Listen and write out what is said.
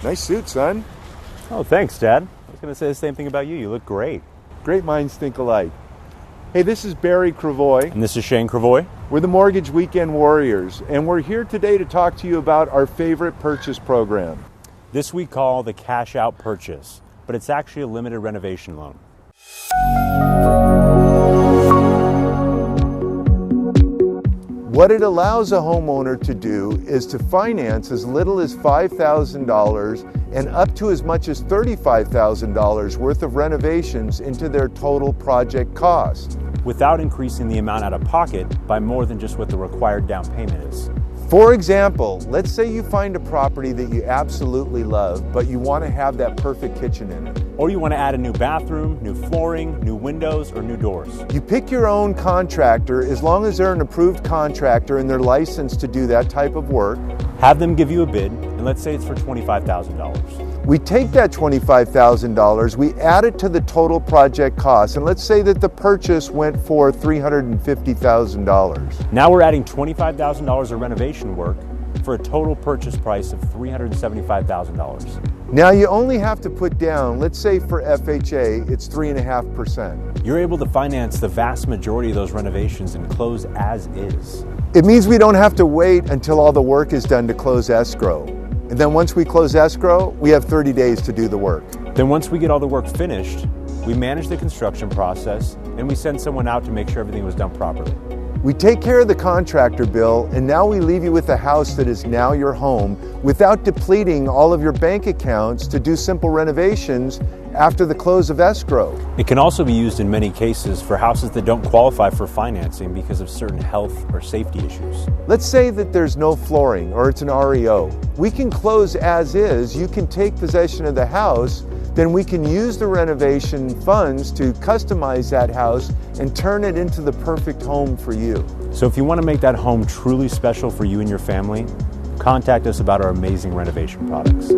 Nice suit, son. Oh, thanks, Dad. I was going to say the same thing about you. You look great. Great minds think alike. Hey, this is Barry Krevoy. And this is Shane Krevoy. We're the Mortgage Weekend Warriors, and we're here today to talk to you about our favorite purchase program. This we call the Cash Out Purchase, but it's actually a limited renovation loan. What it allows a homeowner to do is to finance as little as $5,000 and up to as much as $35,000 worth of renovations into their total project cost, without increasing the amount out of pocket by more than just what the required down payment is. For example, let's say you find a property that you absolutely love, but you want to have that perfect kitchen in it. Or you want to add a new bathroom, new flooring, new windows, or new doors. You pick your own contractor as long as they're an approved contractor and they're licensed to do that type of work. Have them give you a bid, and let's say it's for $25,000. We take that $25,000, we add it to the total project cost, and let's say that the purchase went for $350,000. Now we're adding $25,000 of renovation work for a total purchase price of $375,000. Now you only have to put down, let's say for FHA, it's 3.5%. You're able to finance the vast majority of those renovations and close as is. It means we don't have to wait until all the work is done to close escrow. And then once we close escrow, we have 30 days to do the work. Then once we get all the work finished, we manage the construction process and we send someone out to make sure everything was done properly. We take care of the contractor bill, and now we leave you with a house that is now your home without depleting all of your bank accounts to do simple renovations after the close of escrow. It can also be used in many cases for houses that don't qualify for financing because of certain health or safety issues. Let's say that there's no flooring or it's an REO. We can close as is, you can take possession of the house, then we can use the renovation funds to customize that house and turn it into the perfect home for you. So if you want to make that home truly special for you and your family, contact us about our amazing renovation products.